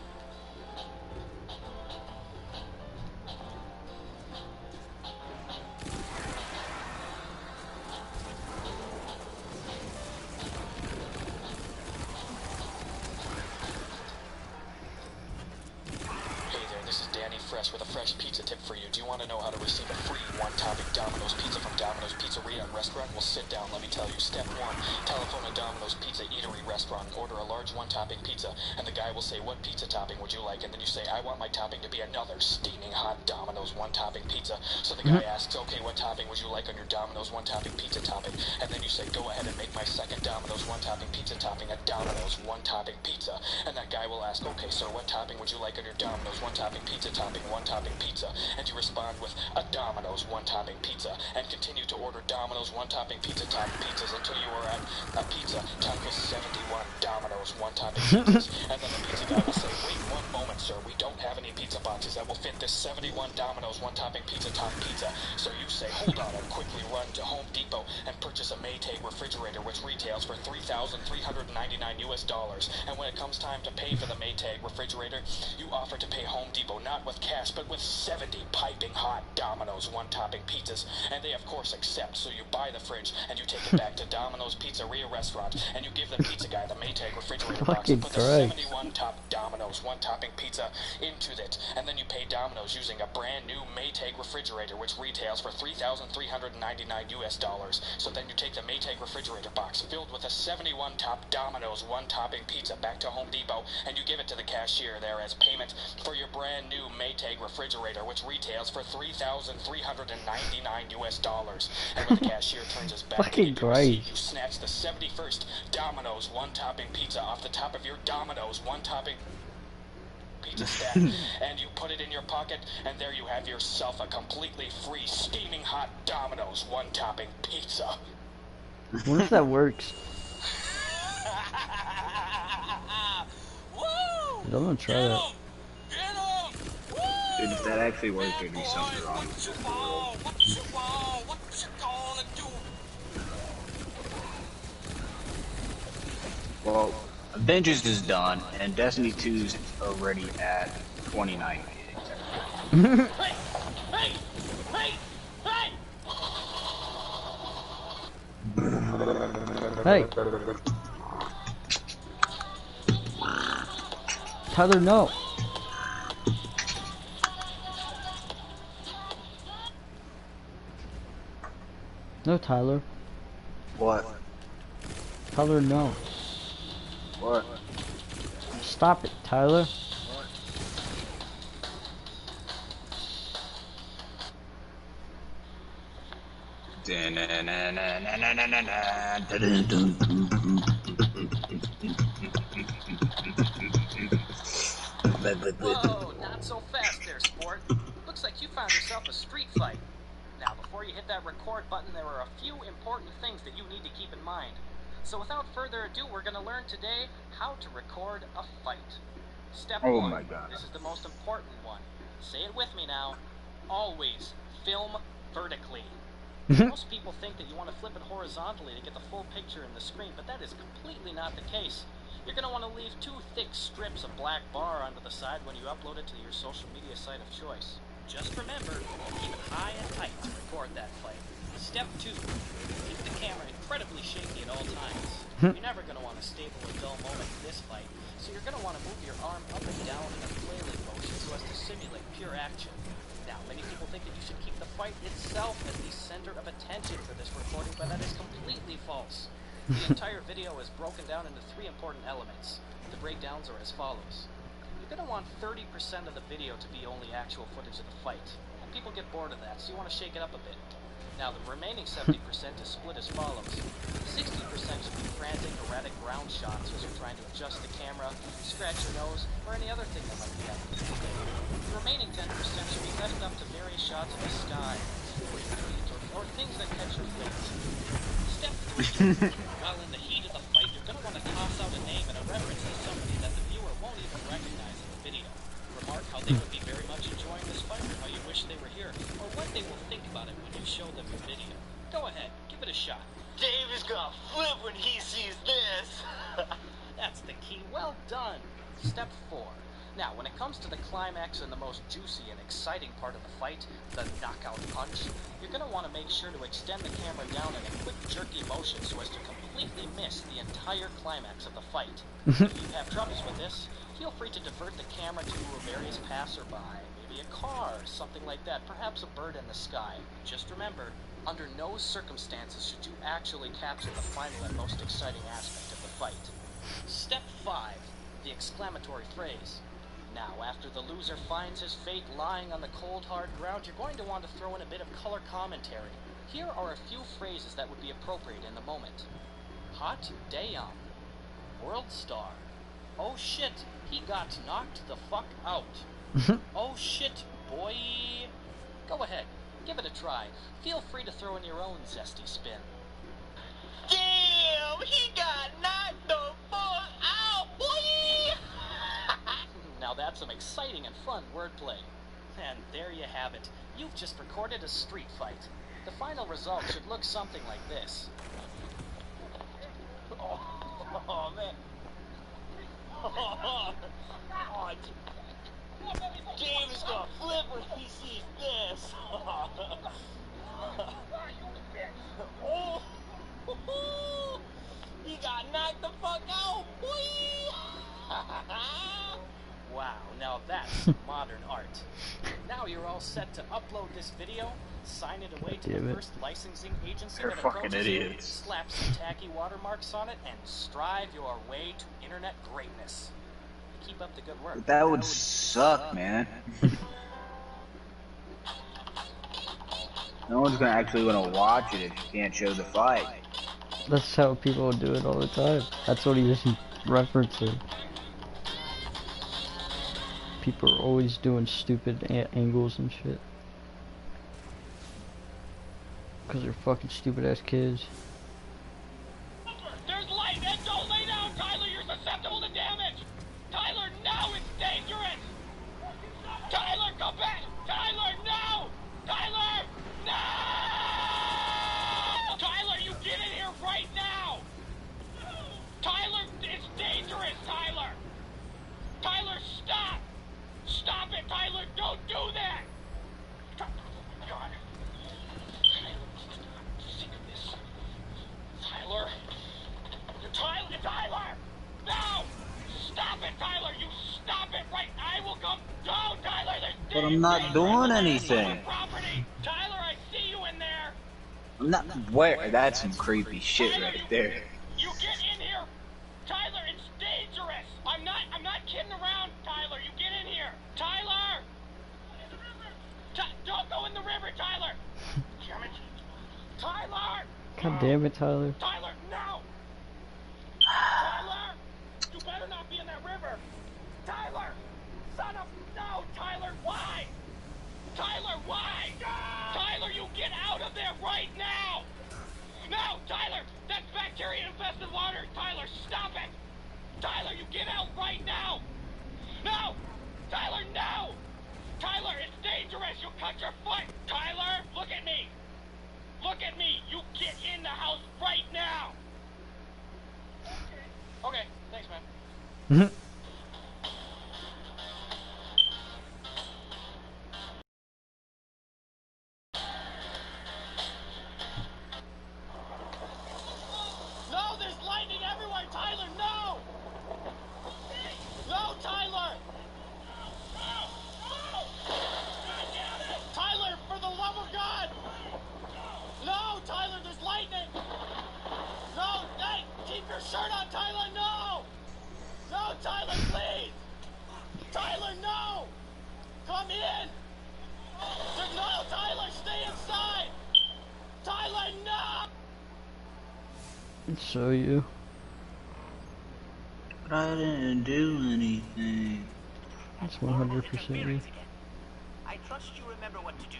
Hey there, this is Danny Fresh with a fresh pizza tip for you. Do you want to know how to receive a free one-topping Domino's pizza from Domino's Pizzeria and Restaurant? Well, sit down, let me tell you. Step 1, telephone a Domino's Pizza Eatery Restaurant and order a large one-topping pizza, and the guy will say, what pizza topping would you like? And then you say, I want my topping to be another steaming hot Domino's one-topping pizza. So the guy asks, okay, what topping would you like on your Domino's one-topping pizza topping? And then you say, go ahead and make my second Domino's one-topping pizza topping a Domino's one-topping pizza. And that guy will ask, okay, sir, what topping would you like on your Domino's one-topping pizza topping one-topping pizza? And you respond with a Domino's one-topping pizza, and continue to order Domino's one-topping pizza topping pizzas until you are at a pizza topping 71 Domino's one-topping pizzas. And then the pizza guy will say, wait 1 moment, sir, we don't have any pizza boxes that will fit this 71 Domino's one-topping pizza top pizza. So you say, hold on, and quickly run to Home Depot and purchase a Maytag refrigerator, which retails for $3,399 US. And when it comes time to pay for the Maytag refrigerator, you offer to pay Home Depot not with cash, but with 70 piping hot Domino's one-topping pizzas, and they of course accept. So you buy the fridge and you take it back to Domino's Pizzeria Restaurant, and you give the pizza guy the Maytag refrigerator box and put the 71 top Domino's one-topping pizza into it, and then you pay Domino's using a brand new Maytag refrigerator, which retails for $3,399 US. So then you take the Maytag refrigerator box filled with a 71 top Domino's one-topping pizza back to Home Depot, and you give it to the cashier there as payment for your brand new Maytag refrigerator, which retails for $3,399 US. And when the cashier turns his back, Fucking great. You snatch the 71st Domino's one-topping pizza off the top of your Domino's one-topping pizza stack, and you put it in your pocket, and there you have yourself a completely free, steaming hot Domino's one-topping pizza. I wonder if that works. I'm gonna try that. Dude, if that actually worked, there'd be something wrong. Well, Avengers is done, and Destiny 2's already at 29 gigs. Hey! Tyler, no! No, Tyler. What? Tyler, no. What? Stop it, Tyler. Whoa, not so fast there, sport. Looks like you found yourself a street fight. Now, before you hit that record button, there are a few important things that you need to keep in mind. So without further ado, we're going to learn today how to record a fight. Step 1. Oh my God. This is the most important one. Say it with me now. Always film vertically. Most people think that you want to flip it horizontally to get the full picture in the screen, but that is completely not the case. You're going to want to leave 2 thick strips of black bar onto the side when you upload it to your social media site of choice. Just remember, keep it high and tight to record that fight. Step 2. Keep the camera incredibly shaky at all times. You're never going to want a stable or dull moment in this fight, so So you're going to want to move your arm up and down in a flailing motion so as to simulate pure action. Now, many people think that you should keep the fight itself as the center of attention for this recording, but that is completely false. The entire video is broken down into 3 important elements. The breakdowns are as follows. You're going to want 30% of the video to be only actual footage of the fight. And people get bored of that, so you want to shake it up a bit. Now, the remaining 70% is split as follows. 60% should be frantic, erratic ground shots as you're trying to adjust the camera, scratch your nose, or any other thing that might be happening. The remaining 10% should be headed up to various shots of the sky, or things that catch your face. Step 3. While in the heat of the fight, you're going to want to toss out a name and a reference to somebody that the viewer won't even recognize in the video. Remark how they would be very much enjoying this fight, or how you wish they were here, or what they will think about it when you show them your video. Go ahead, give it a shot. Dave is gonna flip when he sees this. That's the key. Well done. Step 4. Now, when it comes to the climax and the most juicy and exciting part of the fight, the knockout punch, you're going to want to make sure to extend the camera down in a quick jerky motion so as to completely miss the entire climax of the fight. If you have troubles with this, feel free to divert the camera to various passerby, maybe a car, something like that, perhaps a bird in the sky. Just remember, under no circumstances should you actually capture the final and most exciting aspect of the fight. Step 5. The exclamatory phrase. Now, after the loser finds his fate lying on the cold, hard ground, you're going to want to throw in a bit of color commentary. Here are a few phrases that would be appropriate in the moment. Hot damn. World star. Oh shit, he got knocked the fuck out. Oh shit, boy. Go ahead, give it a try. Feel free to throw in your own zesty spin. Damn, he got knocked the fuck out, boy! Now that's some exciting and fun wordplay. And there you have it. You've just recorded a street fight. The final result should look something like this. Oh man. Dave is gonna flip when he sees this. Oh, he got knocked the fuck out, boy. Wow, now that's modern art. Now you're all set to upload this video, sign it away to the first licensing agency They're that fucking approaches you, idiots. slap some tacky watermarks on it, and strive your way to internet greatness. Keep up the good work. That would suck, man. No one's gonna actually wanna watch it if you can't show the fight. That's how people do it all the time. That's what he was referencing. People are always doing stupid angles and shit. Because they're fucking stupid ass kids. There's light, and don't lay down, Tyler. You're susceptible to damage. Tyler, no, it's dangerous. Tyler, come back. Tyler, no. Tyler, no. Tyler, you get in here right now. Tyler, it's dangerous, Tyler. Tyler, stop. Stop it, Tyler. Don't do that. God. Sick of this. Tyler. Tyler! No! Stop it, Tyler! You stop it right! I will come. No, Tyler! There's But I'm not doing anything. Tyler, I see you in there. I'm not. Where? That's some creepy shit right there. You get in here, Tyler. It's dangerous. I'm not kidding around, Tyler. You get in here, Tyler. Don't go in the river, Tyler. Damn it, Tyler. God damn it, Tyler. Tyler, no. Tyler, you better not be in that river. Tyler, son of no, Tyler, why? Tyler, why? Tyler, you get out of there right now. No, Tyler, that's bacteria-infested water. Tyler, stop it. Tyler, you get out right now. No, Tyler, no. Tyler, it's dangerous. You cut your foot. Tyler, look at me. Look at me. You get in the house right now. Okay, thanks, man. No, there's lightning everywhere, Tyler, no! shirt on, Tyler, no! No, Tyler, please! Tyler, no! Come in! No, Tyler, stay inside! Tyler, no! I'll show you. But I didn't do anything. That's 100% you. I trust you remember what to do.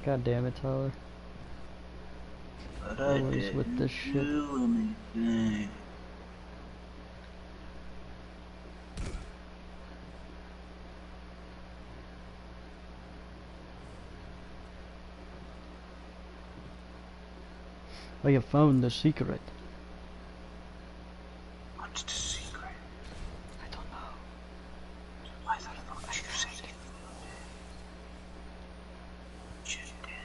God damn it, Tyler. But I Always didn't with this shit. do anything. Oh, you found the secret. What's the secret? I don't know. I thought you said it. You did.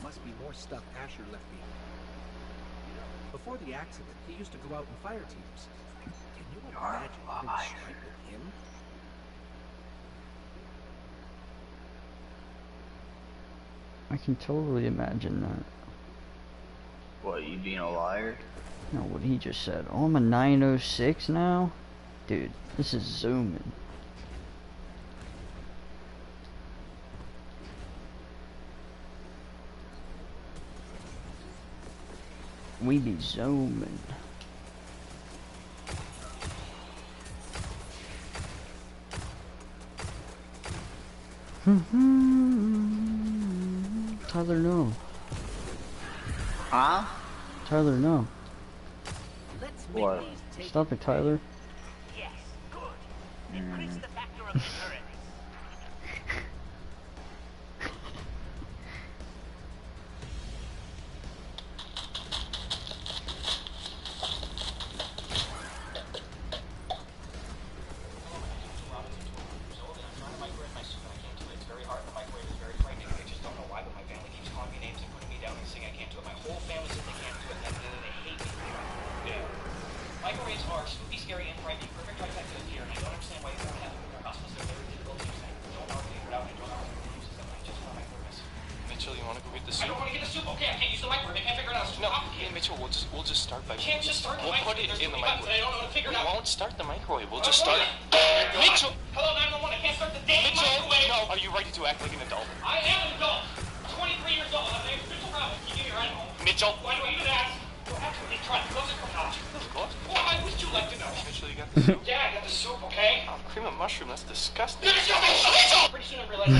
Must be more stuff Asher left behind. Before the accident, he used to go out in fire teams. Can you imagine having to fight with him? I can totally imagine that. What, you being a liar? No, what he just said. Oh, I'm a 906 now? Dude, this is zooming. We be zooming. Tyler, no. Huh? Tyler, no. What? Stop it, Tyler. Yes, good. Increase the factor of deterrence. Start the microwave. We'll just start it. Mitchell! Hello, 911. I can't start the damn microwave. No, are you ready to act like an adult? I am an adult. 23 years old. I'm named Mitchell Robbins. You give me right home. Mitchell! Why do I even ask? Well, actually, try to close it from now. What? Well, I wish you'd like to know. Mitchell, you got the soup? Yeah, I got the soup, okay? Oh, cream of mushroom. That's disgusting. Mitchell! Pretty soon I realized